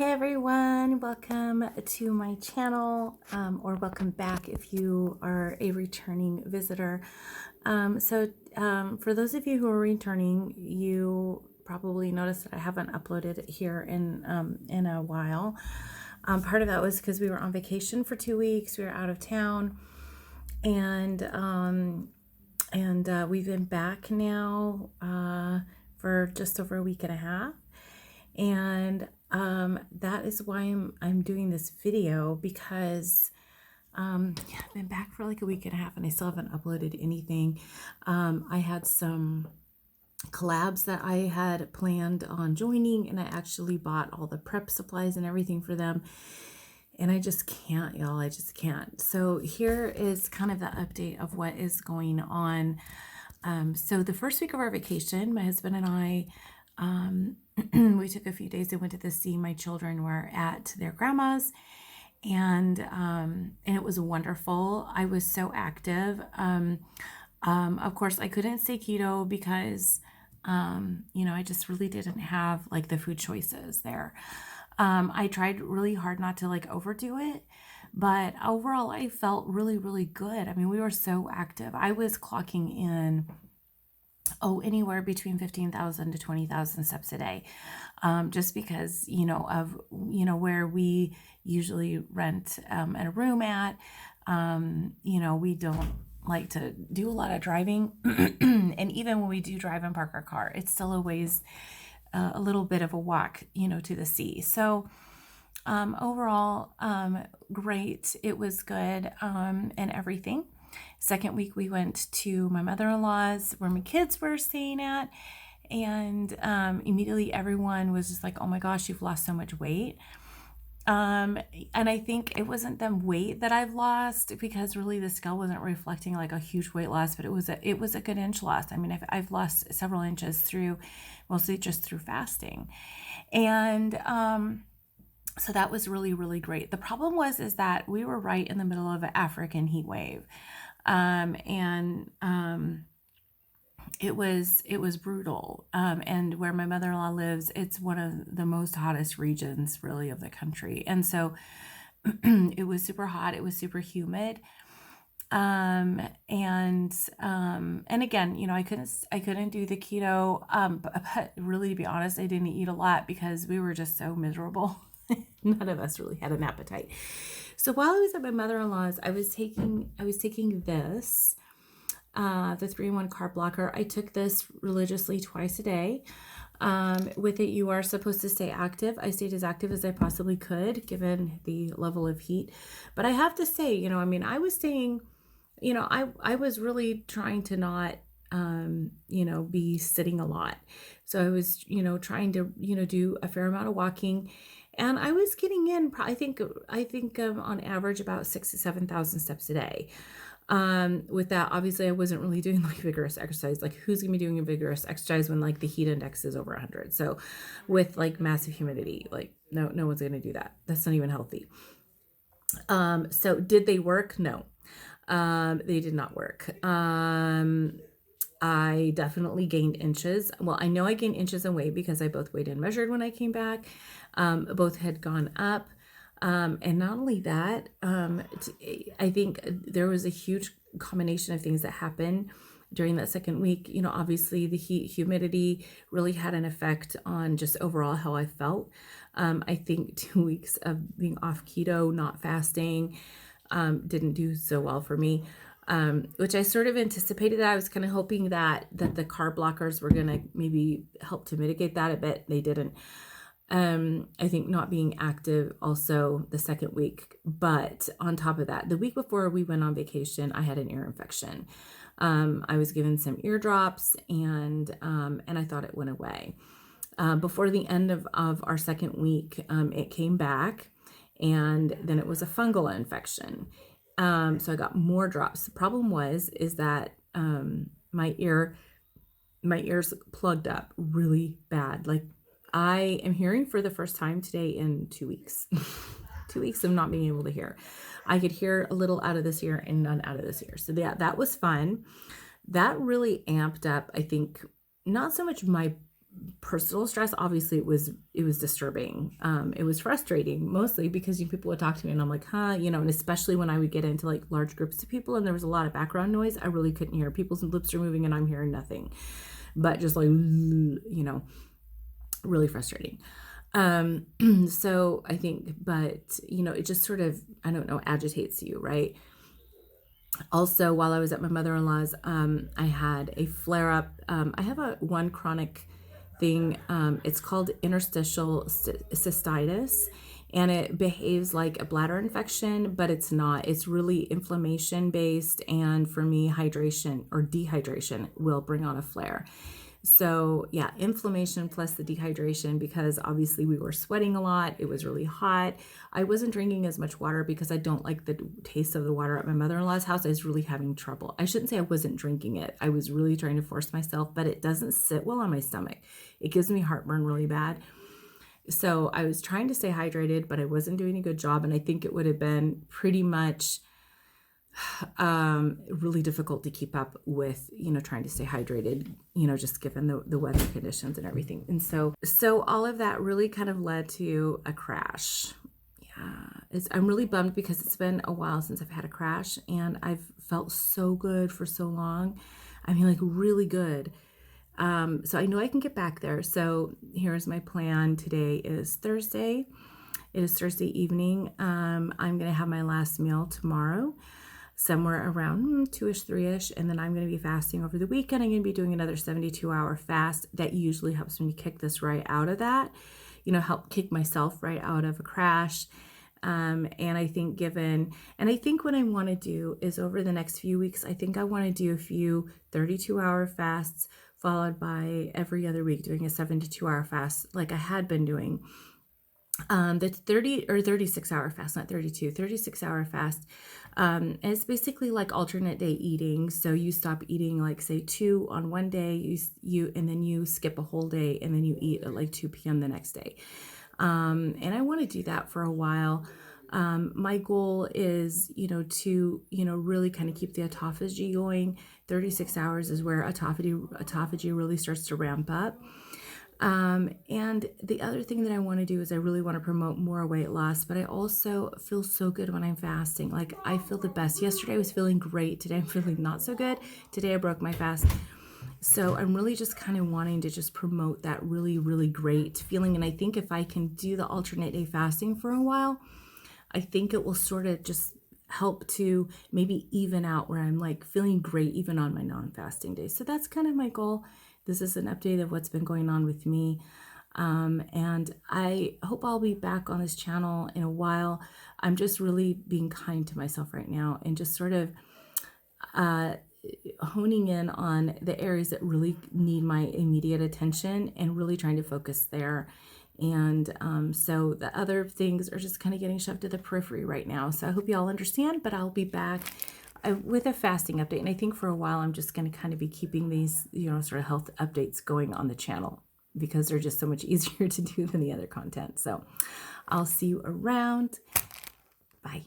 Hey everyone, welcome to my channel, or welcome back if you are a returning visitor. For those of you who are returning, you probably noticed that I haven't uploaded here in a while. Part of that was because we were on vacation for 2 weeks. We were out of town, and we've been back now for just over a week and a half. And that is why I'm doing this video, because I've been back for like a week and a half and I still haven't uploaded anything. I had some collabs that I had planned on joining, and I actually bought all the prep supplies and everything for them. And I just can't, y'all. I just can't. So here is kind of the update of what is going on. So the first week of our vacation, my husband and I, we took a few days and went to see my children were at their grandma's, and it was wonderful. I was so active. Of course, I couldn't say keto because, I just really didn't have like the food choices there. I tried really hard not to like overdo it, but overall I felt really, really good. I mean, we were so active. I was clocking in anywhere between 15,000 to 20,000 steps a day, just because, of, where we usually rent a room at. We don't like to do a lot of driving. And even when we do drive and park our car, it's still always a little bit of a walk, to the sea. So overall, great. It was good, and everything. Second week, we went to my mother-in-law's where my kids were staying at. And immediately everyone was just like, oh my gosh, you've lost so much weight. And I think it wasn't the weight that I've lost, because really the scale wasn't reflecting like a huge weight loss, but it was a good inch loss. I mean, I've lost several inches mostly just through fasting. And so that was really, really great. The problem is that we were right in the middle of an African heat wave. It was brutal. And where my mother-in-law lives, it's one of the most hottest regions really of the country. And so it was super hot. It was super humid. And again, I couldn't do the keto. But really, to be honest, I didn't eat a lot because we were just so miserable. None of us really had an appetite. So while I was at my mother-in-law's, I was taking this, the 3-in-1 carb blocker. I took this religiously twice a day. With it, you are supposed to stay active. I stayed as active as I possibly could, given the level of heat. But I have to say, I was staying, I was really trying to not, be sitting a lot. So I was, trying to, do a fair amount of walking. And I was getting in, I think on average about 6,000 to 7,000 steps a day. With that, obviously I wasn't really doing like vigorous exercise. Like, who's gonna be doing a vigorous exercise when like the heat index is over 100? So with like massive humidity, like no one's gonna do that. That's not even healthy. So did they work? No, they did not work. I definitely gained inches. Well, I know I gained inches in weight because I both weighed and measured when I came back. Both had gone up. And not only that, I think there was a huge combination of things that happened during that second week. Obviously the heat, humidity really had an effect on just overall how I felt. I think 2 weeks of being off keto, not fasting, didn't do so well for me. Which I sort of anticipated. That I was kind of hoping that the carb blockers were going to maybe help to mitigate that a bit. They didn't. I think not being active also the second week. But on top of that, the week before we went on vacation, I had an ear infection. I was given some eardrops, and I thought it went away. Before the end of our second week, it came back, and then it was a fungal infection. So I got more drops. The problem is that my ears plugged up really bad. Like, I am hearing for the first time today in 2 weeks. 2 weeks of not being able to hear. I could hear a little out of this ear and none out of this ear. So yeah, that was fun. That really amped up, I think, not so much my personal stress, obviously it was disturbing. It was frustrating, mostly because people would talk to me and I'm like, huh, and especially when I would get into like large groups of people and there was a lot of background noise, I really couldn't hear. People's lips are moving and I'm hearing nothing, but just like, really frustrating. So I think, but it just sort of, I don't know, agitates you, right? Also, while I was at my mother-in-law's, I had a flare up. I have one chronic thing. It's called interstitial cystitis, and it behaves like a bladder infection, but it's not. It's really inflammation based, and for me, hydration or dehydration will bring on a flare. So yeah, inflammation plus the dehydration, because obviously we were sweating a lot. It was really hot. I wasn't drinking as much water because I don't like the taste of the water at my mother-in-law's house. I was really having trouble. I shouldn't say I wasn't drinking it. I was really trying to force myself, but it doesn't sit well on my stomach. It gives me heartburn really bad. So I was trying to stay hydrated, but I wasn't doing a good job. And I think it would have been pretty much really difficult to keep up with, trying to stay hydrated, just given the weather conditions and everything. And so all of that really kind of led to a crash. Yeah, I'm really bummed because it's been a while since I've had a crash and I've felt so good for so long. I mean, like really good. So I know I can get back there. So here's my plan. Today is Thursday. It is Thursday evening. I'm going to have my last meal tomorrow, somewhere around 2-ish, 3-ish, and then I'm going to be fasting over the weekend. I'm going to be doing another 72-hour fast. That usually helps me kick this right out of that, help kick myself right out of a crash. And I think what I want to do is over the next few weeks, I think I want to do a few 32-hour fasts followed by every other week doing a 72-hour fast like I had been doing. The 30 or 36-hour fast, not 32, 36-hour fast. And it's basically like alternate day eating. So you stop eating like say 2 on one day, and then you skip a whole day and then you eat at like 2 p.m. the next day. And I want to do that for a while. My goal is, to, really kind of keep the autophagy going. 36 hours is where autophagy really starts to ramp up. And the other thing that I want to do is I really want to promote more weight loss, but I also feel so good when I'm fasting. Like I feel the best. Yesterday I was feeling great. Today I'm feeling not so good. Today I broke my fast. So I'm really just kind of wanting to just promote that really, really great feeling. And I think if I can do the alternate day fasting for a while, I think it will sort of just help to maybe even out where I'm like feeling great even on my non-fasting days. So that's kind of my goal. This is an update of what's been going on with me. And I hope I'll be back on this channel in a while. I'm just really being kind to myself right now and just sort of honing in on the areas that really need my immediate attention and really trying to focus there. And so the other things are just kind of getting shoved to the periphery right now. So I hope you all understand, but I'll be back with a fasting update. And I think for a while, I'm just going to kind of be keeping these, sort of health updates going on the channel because they're just so much easier to do than the other content. So I'll see you around. Bye.